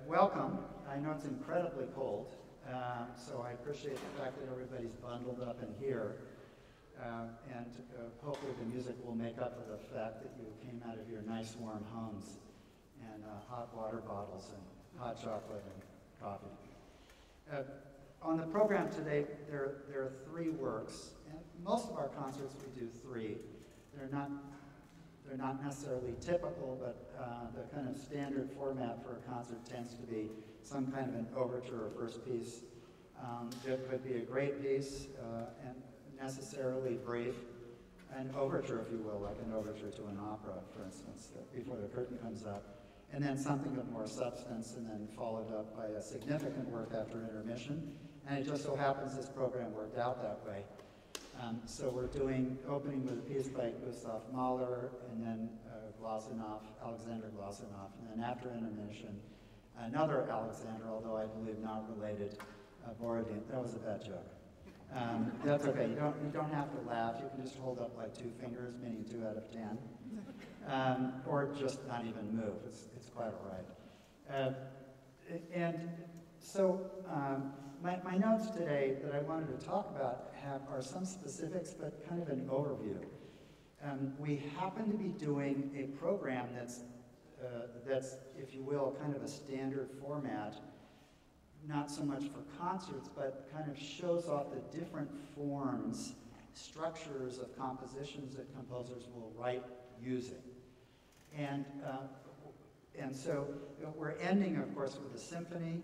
welcome. I know it's incredibly cold, so I appreciate the fact that everybody's bundled up in here. And hopefully the music will make up for the fact that you came out of your nice warm homes and hot water bottles and hot chocolate and coffee. On the program today, there are 3 works. And most of our concerts we do 3. They're not necessarily typical, but the kind of standard format for a concert tends to be some kind of an overture or first piece. It could be a great piece and necessarily brief, an overture, if you will, like an overture to an opera, for instance, before the curtain comes up, and then something of more substance, and then followed up by a significant work after intermission. And it just so happens this program worked out that way. So we're opening with a piece by Gustav Mahler, and then Alexander Glazunov, and then after intermission, another Alexander, although I believe not related, Borodin. That was a bad joke. That's okay. You don't have to laugh. You can just hold up like 2 fingers, meaning 2 out of 10, or just not even move. It's quite all right. And so my notes today that I wanted to talk about are some specifics, but kind of an overview. We happen to be doing a program that's, if you will, kind of a standard format, not so much for concerts, but kind of shows off the different forms, structures of compositions that composers will write using. And so we're ending, of course, with a symphony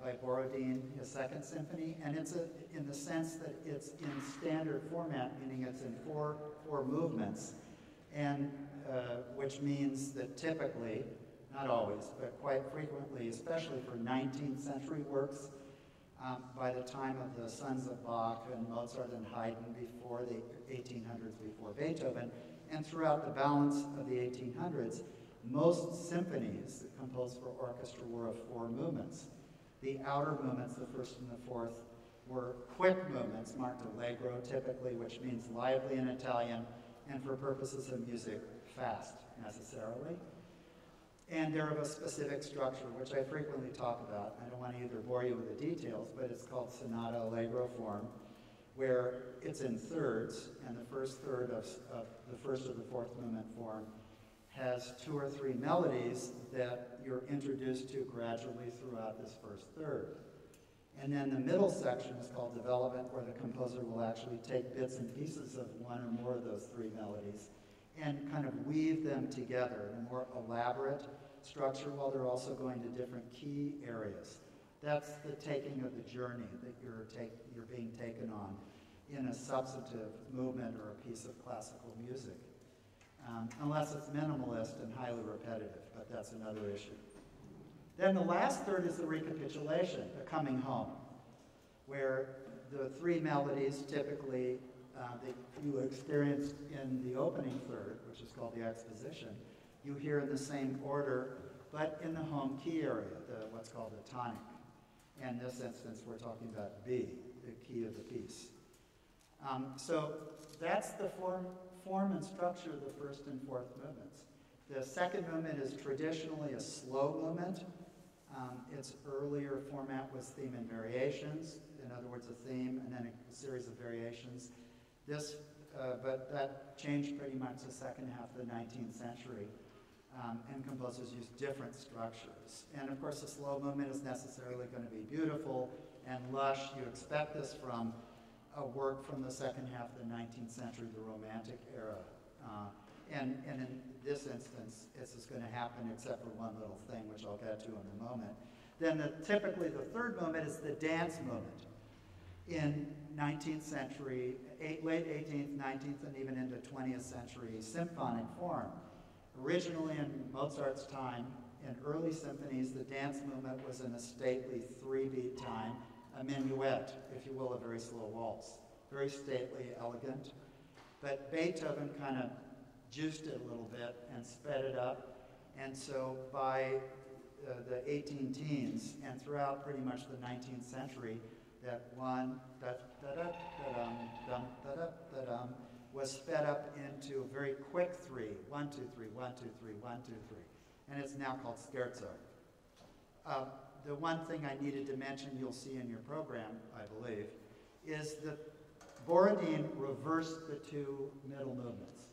by Borodin, his 2nd symphony, and it's in the sense that it's in standard format, meaning it's in four movements, and which means that typically, not always, but quite frequently, especially for 19th century works, by the time of the sons of Bach and Mozart and Haydn before the 1800s, before Beethoven, and throughout the balance of the 1800s, most symphonies composed for orchestra were of 4 movements. The outer movements, the 1st and the 4th, were quick movements, marked allegro typically, which means lively in Italian, and for purposes of music, fast necessarily. And they're of a specific structure, which I frequently talk about. I don't want to either bore you with the details, but it's called sonata allegro form, where it's in thirds, and the first third of the 1st or the 4th movement form has 2 or 3 melodies that you're introduced to gradually throughout this 1st third. And then the middle section is called development, where the composer will actually take bits and pieces of 1 or more of those 3 melodies and kind of weave them together in a more elaborate structure, while they're also going to different key areas. That's the taking of the journey that you're being taken on in a substantive movement or a piece of classical music. Unless it's minimalist and highly repetitive, but that's another issue. Then the last third is the recapitulation, the coming home, where the 3 melodies typically that you experienced in the opening third, which is called the exposition, you hear in the same order, but in the home key area, what's called the tonic. In this instance, we're talking about B, the key of the piece. So that's the form and structure of the 1st and 4th movements. The 2nd movement is traditionally a slow movement. Its earlier format was theme and variations, in other words, a theme and then a series of variations. But that changed pretty much the 2nd half of the 19th century, and composers used different structures. And of course, the slow movement is necessarily going to be beautiful and lush. You expect this from a work from the 2nd half of the 19th century, the Romantic era. And in this instance, this is going to happen except for one little thing, which I'll get to in a moment. Then typically the 3rd movement is the dance movement. In 19th century, late 18th, 19th, and even into 20th century symphonic form. Originally in Mozart's time, in early symphonies, the dance movement was in a stately 3-beat time, a minuet, if you will, a very slow waltz. Very stately, elegant. But Beethoven kind of juiced it a little bit and sped it up. And so by the 18 teens and throughout pretty much the 19th century, that 1, da-da-da-da-dum, dum-da-da-da-dum, was sped up into a very quick 3, 1, 2, 3, 1, 2, 3, 1, 2, 3. And it's now called scherzo. The one thing I needed to mention, you'll see in your program, I believe, is that Borodin reversed the two middle movements.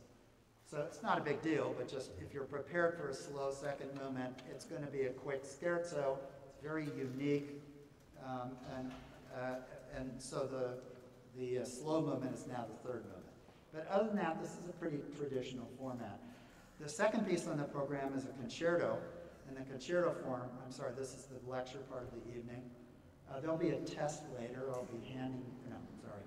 So it's not a big deal, but just if you're prepared for a slow second movement, it's going to be a quick scherzo. It's very unique, and so the slow movement is now the third movement. But other than that, this is a pretty traditional format. The second piece on the program is a concerto. In the concerto form, I'm sorry, this is the lecture part of the evening. There'll be a test later. I'll be handing, no, sorry.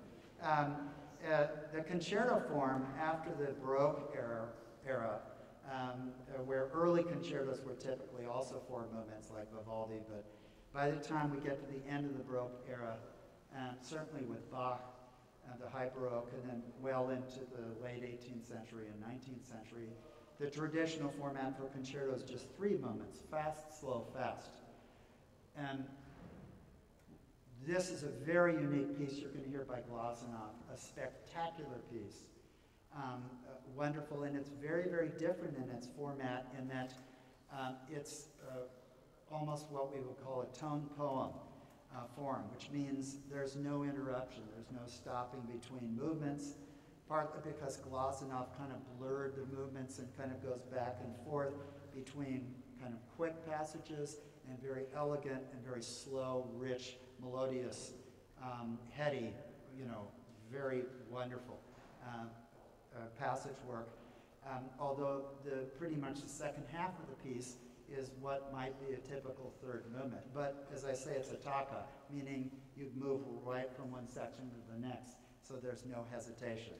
The concerto form after the Baroque era, where early concertos were typically also four movements like Vivaldi, but by the time we get to the end of the Baroque era, certainly with Bach, the High Baroque, and then well into the late 18th century and 19th century, the traditional format for concerto is just three movements: fast, slow, fast. And this is a very unique piece you're going to hear by Glazunov, a spectacular piece. Wonderful, and it's very, very different in its format in that it's almost what we would call a tone poem form, which means there's no interruption, there's no stopping between movements, partly because Glazunov kind of blurred the movements and kind of goes back and forth between kind of quick passages and very elegant and very slow, rich, melodious, heady, very wonderful passage work. Although pretty much the second half of the piece is what might be a typical third movement. But as I say, it's a taka, meaning you move right from one section to the next, so there's no hesitation,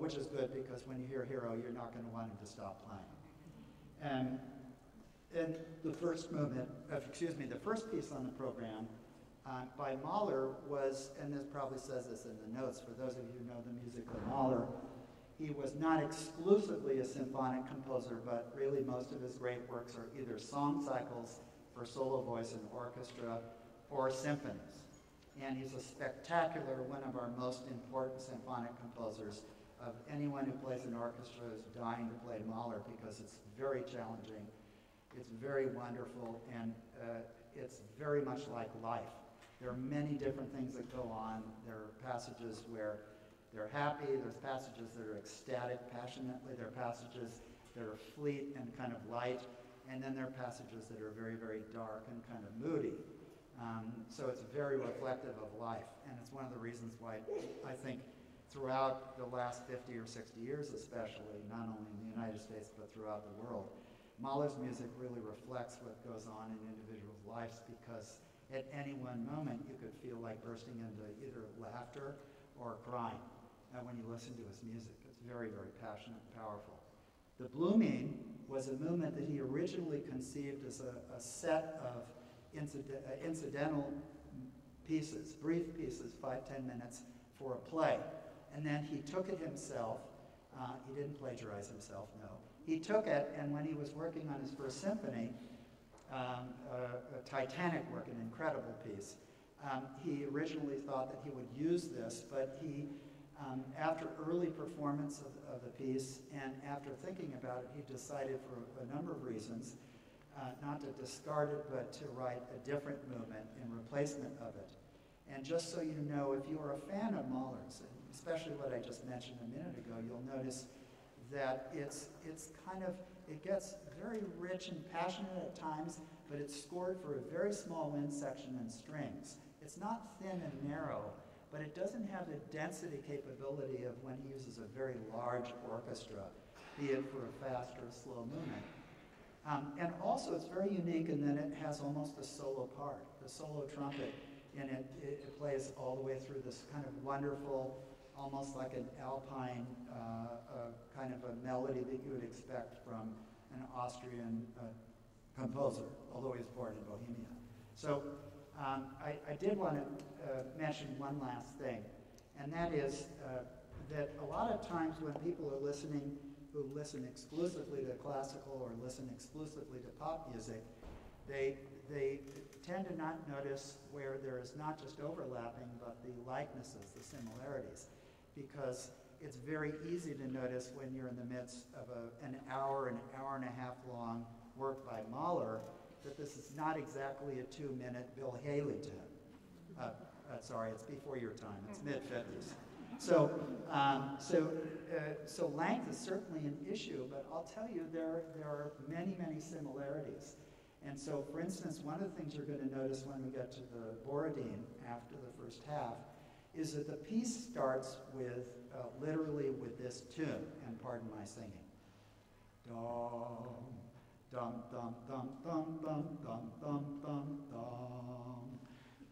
which is good because when you hear Hero, you're not going to want him to stop playing. And the first movement, the first piece on the program by Mahler was, and this probably says this in the notes for those of you who know the music of Mahler, he was not exclusively a symphonic composer, but really most of his great works are either song cycles for solo voice and orchestra or symphonies. And he's a spectacular, one of our most important symphonic composers. Of anyone who plays an orchestra is dying to play Mahler because it's very challenging, it's very wonderful, and it's very much like life. There are many different things that go on. There are passages where they're happy, there's passages that are ecstatic passionately, there are passages that are fleet and kind of light, and then there are passages that are very, very dark and kind of moody. So it's very reflective of life, and it's one of the reasons why I think throughout the last 50 or 60 years especially, not only in the United States but throughout the world, Mahler's music really reflects what goes on in individuals' lives, because at any one moment you could feel like bursting into either laughter or crying when you listen to his music. It's very, very passionate and powerful. The Blooming was a movement that he originally conceived as a set of incidental pieces, brief pieces, 5-10 minutes for a play. And then he took it himself. He didn't plagiarize himself, no. He took it, and when he was working on his first symphony, a Titanic work, an incredible piece, he originally thought that he would use this, but he, after early performance of the piece, and after thinking about it, he decided for a number of reasons not to discard it, but to write a different movement in replacement of it. And just so you know, if you are a fan of Mahler's, and especially what I just mentioned a minute ago, you'll notice that it's kind of, it gets very rich and passionate at times, but it's scored for a very small wind section and strings. It's not thin and narrow, but it doesn't have the density capability of when he uses a very large orchestra, be it for a fast or a slow movement. And also it's very unique in that it has almost a solo part. The solo trumpet in it, it plays all the way through this kind of wonderful, almost like an alpine kind of a melody that you would expect from an Austrian composer, although he was born in Bohemia. So I did want to mention one last thing, and that is that a lot of times when people are listening, who listen exclusively to classical or listen exclusively to pop music, they tend to not notice where there is not just overlapping, but the likenesses, the similarities, because it's very easy to notice when you're in the midst of an hour and a half long work by Mahler that this is not exactly a 2-minute Bill Haley tune. Sorry, it's before your time. It's mid-50s. So length is certainly an issue, but I'll tell you there are many, many similarities. And so, for instance, one of the things you're going to notice when we get to the Borodin after the first half is that the piece starts with, literally with this tune, and pardon my singing. Dum, dum, dum, dum, dum, dum, dum, dum, dum.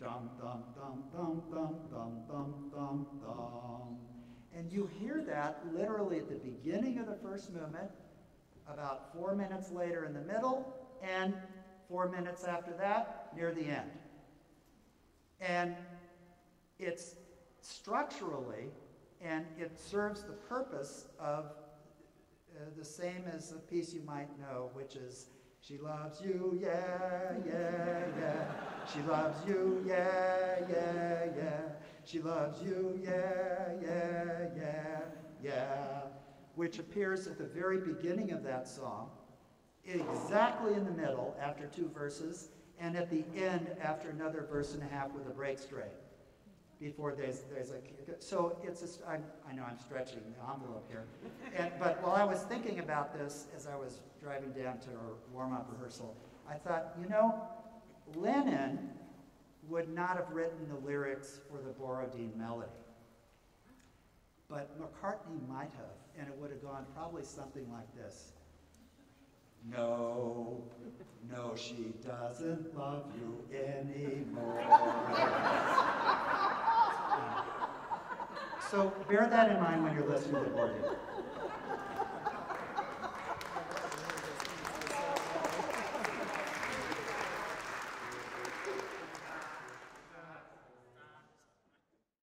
Dum, dum, dum, dum, dum, dum, dum, dum, dum. And you hear that literally at the beginning of the first movement, about 4 minutes later in the middle, and 4 minutes after that, near the end. And it's structurally, and it serves the purpose of the same as a piece you might know, which is, she loves you, yeah, yeah, yeah. She loves you, yeah, yeah, yeah. She loves you, yeah, yeah, yeah, yeah. Which appears at the very beginning of that song, exactly in the middle after 2 verses, and at the end after another verse and a half with a break straight. Before there's a, so it's a, I know I'm stretching the envelope here, but while I was thinking about this as I was driving down to our warm-up rehearsal, I thought, you know, Lennon would not have written the lyrics for the Borodin melody, but McCartney might have, and it would have gone probably something like this. No, no, she doesn't love you anymore. So bear that in mind when you're listening to the Borodin.